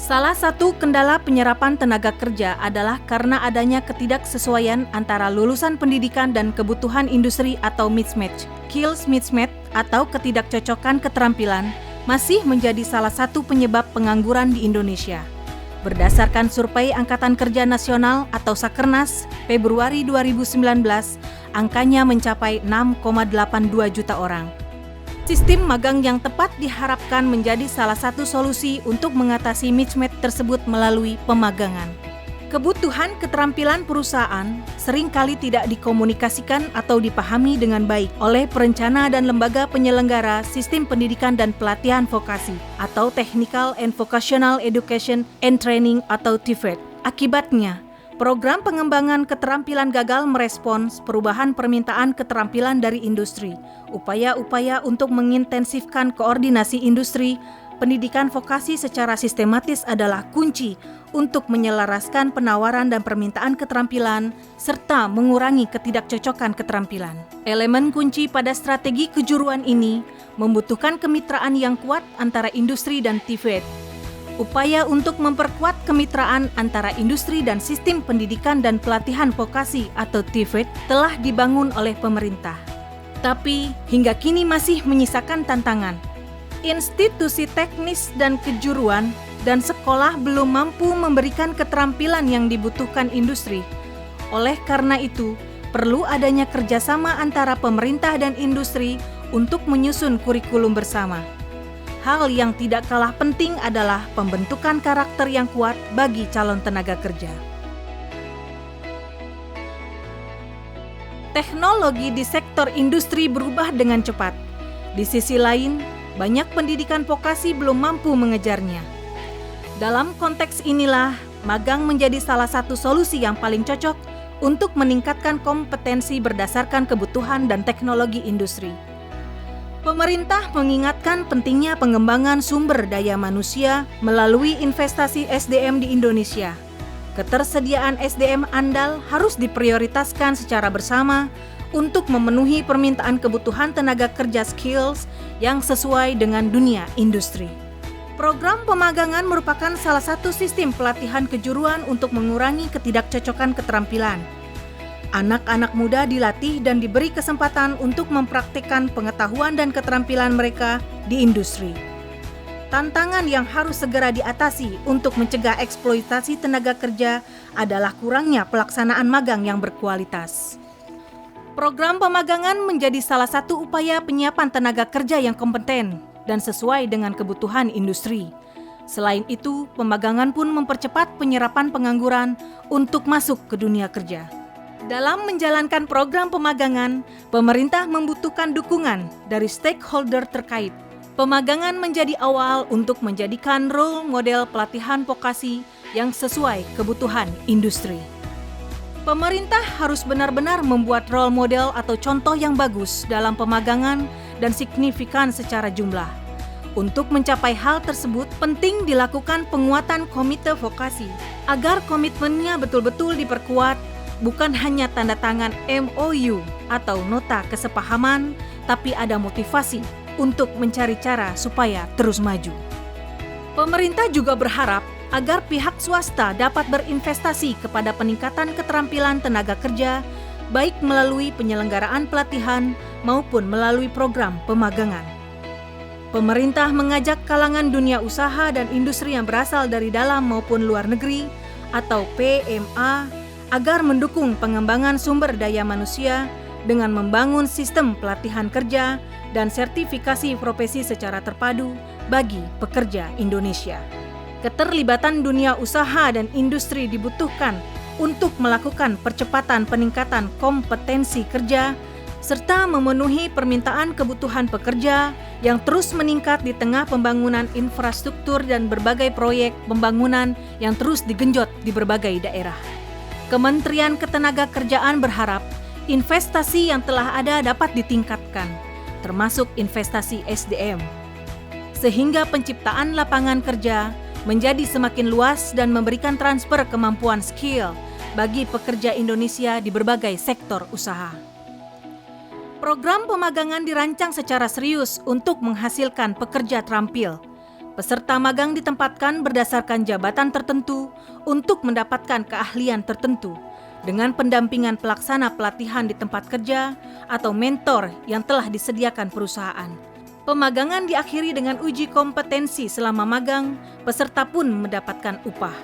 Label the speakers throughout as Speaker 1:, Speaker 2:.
Speaker 1: Salah satu kendala penyerapan tenaga kerja adalah karena adanya ketidaksesuaian antara lulusan pendidikan dan kebutuhan industri atau mismatch. Skills mismatch atau ketidakcocokan keterampilan masih menjadi salah satu penyebab pengangguran di Indonesia. Berdasarkan survei Angkatan Kerja Nasional atau Sakernas Februari 2019, angkanya mencapai 6,82 juta orang. Sistem magang yang tepat diharapkan menjadi salah satu solusi untuk mengatasi mismatch tersebut melalui pemagangan. Kebutuhan keterampilan perusahaan seringkali tidak dikomunikasikan atau dipahami dengan baik oleh perencana dan lembaga penyelenggara sistem pendidikan dan pelatihan vokasi atau Technical and Vocational Education and Training atau TVET. Akibatnya, program pengembangan keterampilan gagal merespons perubahan permintaan keterampilan dari industri. Upaya-upaya untuk mengintensifkan koordinasi industri, pendidikan vokasi secara sistematis adalah kunci untuk menyelaraskan penawaran dan permintaan keterampilan serta mengurangi ketidakcocokan keterampilan. Elemen kunci pada strategi kejuruan ini membutuhkan kemitraan yang kuat antara industri dan TVET. Upaya untuk memperkuat kemitraan antara industri dan sistem pendidikan dan pelatihan vokasi atau TVET telah dibangun oleh pemerintah. Tapi hingga kini masih menyisakan tantangan. Institusi teknis dan kejuruan dan sekolah belum mampu memberikan keterampilan yang dibutuhkan industri. Oleh karena itu, perlu adanya kerjasama antara pemerintah dan industri untuk menyusun kurikulum bersama. Hal yang tidak kalah penting adalah pembentukan karakter yang kuat bagi calon tenaga kerja. Teknologi di sektor industri berubah dengan cepat. Di sisi lain, banyak pendidikan vokasi belum mampu mengejarnya. Dalam konteks inilah, magang menjadi salah satu solusi yang paling cocok untuk meningkatkan kompetensi berdasarkan kebutuhan dan teknologi industri. Pemerintah mengingatkan pentingnya pengembangan sumber daya manusia melalui investasi SDM di Indonesia. Ketersediaan SDM andal harus diprioritaskan secara bersama untuk memenuhi permintaan kebutuhan tenaga kerja skills yang sesuai dengan dunia industri. Program pemagangan merupakan salah satu sistem pelatihan kejuruan untuk mengurangi ketidakcocokan keterampilan. Anak-anak muda dilatih dan diberi kesempatan untuk mempraktikkan pengetahuan dan keterampilan mereka di industri. Tantangan yang harus segera diatasi untuk mencegah eksploitasi tenaga kerja adalah kurangnya pelaksanaan magang yang berkualitas. Program pemagangan menjadi salah satu upaya penyiapan tenaga kerja yang kompeten dan sesuai dengan kebutuhan industri. Selain itu, pemagangan pun mempercepat penyerapan pengangguran untuk masuk ke dunia kerja. Dalam menjalankan program pemagangan, pemerintah membutuhkan dukungan dari stakeholder terkait. Pemagangan menjadi awal untuk menjadikan role model pelatihan vokasi yang sesuai kebutuhan industri. Pemerintah harus benar-benar membuat role model atau contoh yang bagus dalam pemagangan dan signifikan secara jumlah. Untuk mencapai hal tersebut, penting dilakukan penguatan komite vokasi agar komitmennya betul-betul diperkuat, bukan hanya tanda tangan MOU atau nota kesepahaman, tapi ada motivasi untuk mencari cara supaya terus maju. Pemerintah juga berharap agar pihak swasta dapat berinvestasi kepada peningkatan keterampilan tenaga kerja, baik melalui penyelenggaraan pelatihan maupun melalui program pemagangan. Pemerintah mengajak kalangan dunia usaha dan industri yang berasal dari dalam maupun luar negeri atau PMA agar mendukung pengembangan sumber daya manusia dengan membangun sistem pelatihan kerja dan sertifikasi profesi secara terpadu bagi pekerja Indonesia. Keterlibatan dunia usaha dan industri dibutuhkan untuk melakukan percepatan peningkatan kompetensi kerja serta memenuhi permintaan kebutuhan pekerja yang terus meningkat di tengah pembangunan infrastruktur dan berbagai proyek pembangunan yang terus digenjot di berbagai daerah. Kementerian Ketenagakerjaan berharap investasi yang telah ada dapat ditingkatkan, termasuk investasi SDM, sehingga penciptaan lapangan kerja menjadi semakin luas dan memberikan transfer kemampuan skill bagi pekerja Indonesia di berbagai sektor usaha. Program pemagangan dirancang secara serius untuk menghasilkan pekerja terampil. Peserta magang ditempatkan berdasarkan jabatan tertentu untuk mendapatkan keahlian tertentu dengan pendampingan pelaksana pelatihan di tempat kerja atau mentor yang telah disediakan perusahaan. Pemagangan diakhiri dengan uji kompetensi selama magang, peserta pun mendapatkan upah.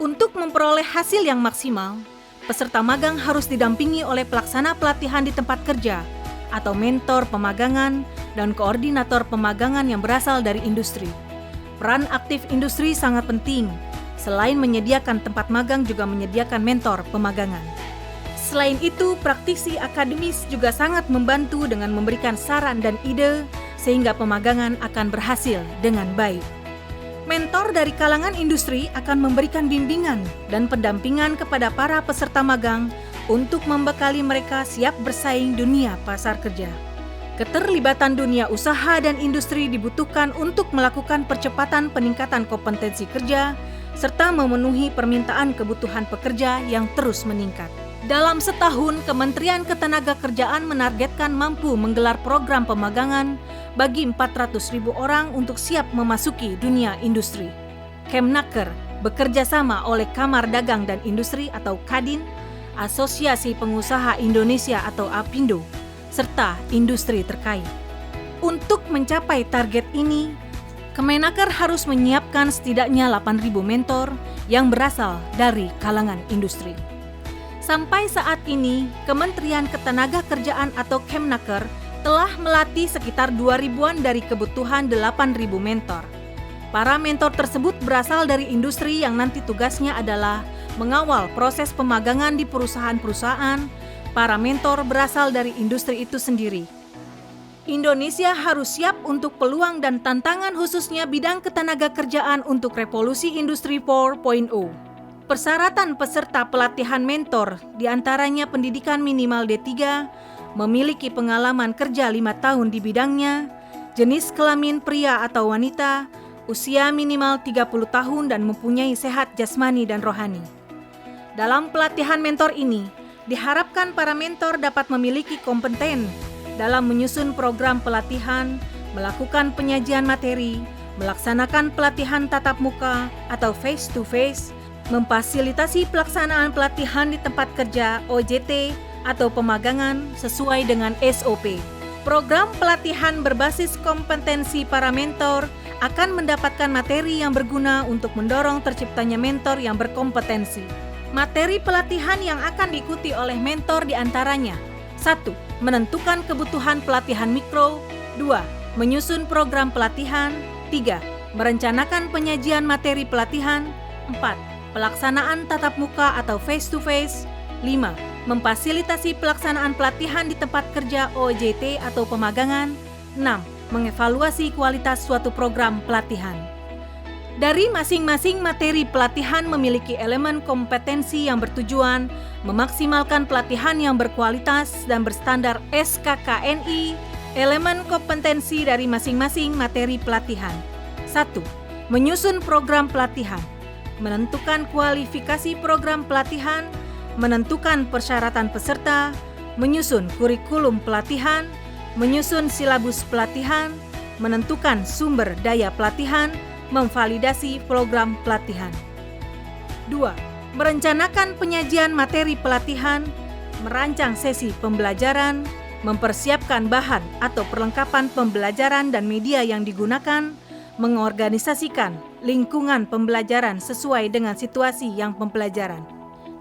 Speaker 1: Untuk memperoleh hasil yang maksimal, peserta magang harus didampingi oleh pelaksana pelatihan di tempat kerja atau mentor pemagangan dan koordinator pemagangan yang berasal dari industri. Peran aktif industri sangat penting. Selain menyediakan tempat magang juga menyediakan mentor pemagangan. Selain itu, praktisi akademis juga sangat membantu dengan memberikan saran dan ide sehingga pemagangan akan berhasil dengan baik. Mentor dari kalangan industri akan memberikan bimbingan dan pendampingan kepada para peserta magang untuk membekali mereka siap bersaing dunia pasar kerja. Keterlibatan dunia usaha dan industri dibutuhkan untuk melakukan percepatan peningkatan kompetensi kerja serta memenuhi permintaan kebutuhan pekerja yang terus meningkat. Dalam setahun, Kementerian Ketenagakerjaan menargetkan mampu menggelar program pemagangan bagi 400.000 orang untuk siap memasuki dunia industri. Kemnaker bekerja sama oleh Kamar Dagang dan Industri atau Kadin, Asosiasi Pengusaha Indonesia atau APindo, serta industri terkait. Untuk mencapai target ini, Kemenaker harus menyiapkan setidaknya 8.000 mentor yang berasal dari kalangan industri. Sampai saat ini, Kementerian Ketenagakerjaan atau Kemnaker telah melatih sekitar 2.000-an dari kebutuhan 8.000 mentor. Para mentor tersebut berasal dari industri yang nanti tugasnya adalah mengawal proses pemagangan di perusahaan-perusahaan. Para mentor berasal dari industri itu sendiri. Indonesia harus siap untuk peluang dan tantangan khususnya bidang ketenagakerjaan untuk revolusi industri 4.0. Persyaratan peserta pelatihan mentor diantaranya pendidikan minimal D3, memiliki pengalaman kerja 5 tahun di bidangnya, jenis kelamin pria atau wanita, usia minimal 30 tahun dan mempunyai sehat jasmani dan rohani. Dalam pelatihan mentor ini, diharapkan para mentor dapat memiliki kompeten dalam menyusun program pelatihan, melakukan penyajian materi, melaksanakan pelatihan tatap muka atau face-to-face, memfasilitasi pelaksanaan pelatihan di tempat kerja OJT atau pemagangan sesuai dengan SOP. Program pelatihan berbasis kompetensi para mentor akan mendapatkan materi yang berguna untuk mendorong terciptanya mentor yang berkompetensi. Materi pelatihan yang akan diikuti oleh mentor diantaranya 1. Menentukan kebutuhan pelatihan mikro. 2. Menyusun program pelatihan. 3. Merencanakan penyajian materi pelatihan. 4. Pelaksanaan tatap muka atau face-to-face. 5. Memfasilitasi pelaksanaan pelatihan di tempat kerja OJT atau pemagangan. 6. Mengevaluasi kualitas suatu program pelatihan. Dari masing-masing materi pelatihan memiliki elemen kompetensi yang bertujuan memaksimalkan pelatihan yang berkualitas dan berstandar SKKNI. Elemen kompetensi dari masing-masing materi pelatihan. 1. Menyusun program pelatihan, menentukan kualifikasi program pelatihan, menentukan persyaratan peserta, menyusun kurikulum pelatihan, menyusun silabus pelatihan, menentukan sumber daya pelatihan, memvalidasi program pelatihan. 2. Merencanakan penyajian materi pelatihan, merancang sesi pembelajaran, mempersiapkan bahan atau perlengkapan pembelajaran dan media yang digunakan, mengorganisasikan lingkungan pembelajaran sesuai dengan situasi yang pembelajaran.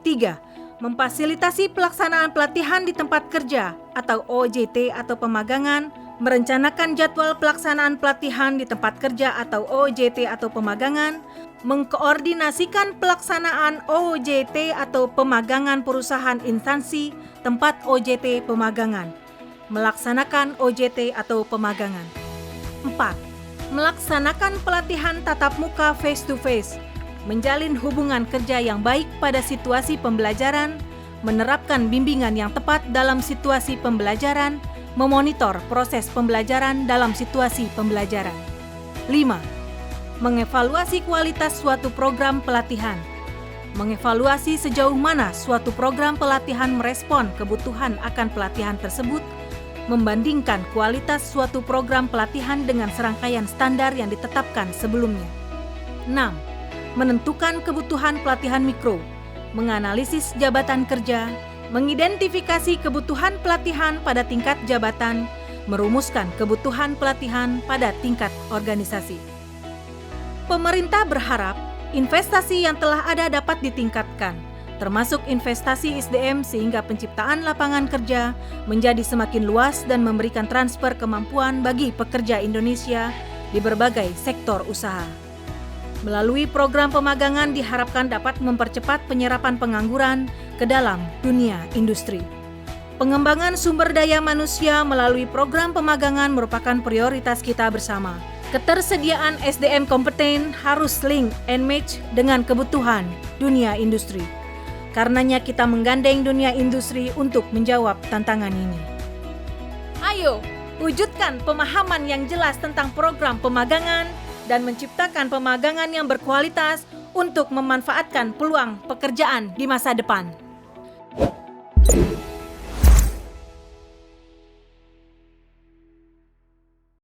Speaker 1: 3. Memfasilitasi pelaksanaan pelatihan di tempat kerja atau OJT atau pemagangan, merencanakan jadwal pelaksanaan pelatihan di tempat kerja atau OJT atau pemagangan, mengkoordinasikan pelaksanaan OJT atau pemagangan perusahaan instansi tempat OJT pemagangan, melaksanakan OJT atau pemagangan. 4. Melaksanakan pelatihan tatap muka face-to-face, menjalin hubungan kerja yang baik pada situasi pembelajaran, menerapkan bimbingan yang tepat dalam situasi pembelajaran, memonitor proses pembelajaran dalam situasi pembelajaran. 5. Mengevaluasi kualitas suatu program pelatihan. Mengevaluasi sejauh mana suatu program pelatihan merespon kebutuhan akan pelatihan tersebut, membandingkan kualitas suatu program pelatihan dengan serangkaian standar yang ditetapkan sebelumnya. 6. Menentukan kebutuhan pelatihan mikro, menganalisis jabatan kerja, mengidentifikasi kebutuhan pelatihan pada tingkat jabatan, merumuskan kebutuhan pelatihan pada tingkat organisasi. Pemerintah berharap investasi yang telah ada dapat ditingkatkan, termasuk investasi SDM sehingga penciptaan lapangan kerja menjadi semakin luas dan memberikan transfer kemampuan bagi pekerja Indonesia di berbagai sektor usaha. Melalui program pemagangan diharapkan dapat mempercepat penyerapan pengangguran ke dalam dunia industri. Pengembangan sumber daya manusia melalui program pemagangan merupakan prioritas kita bersama. Ketersediaan SDM kompeten harus link and match dengan kebutuhan dunia industri. Karenanya kita menggandeng dunia industri untuk menjawab tantangan ini. Ayo, wujudkan pemahaman yang jelas tentang program pemagangan dan menciptakan pemagangan yang berkualitas untuk memanfaatkan peluang pekerjaan di masa depan.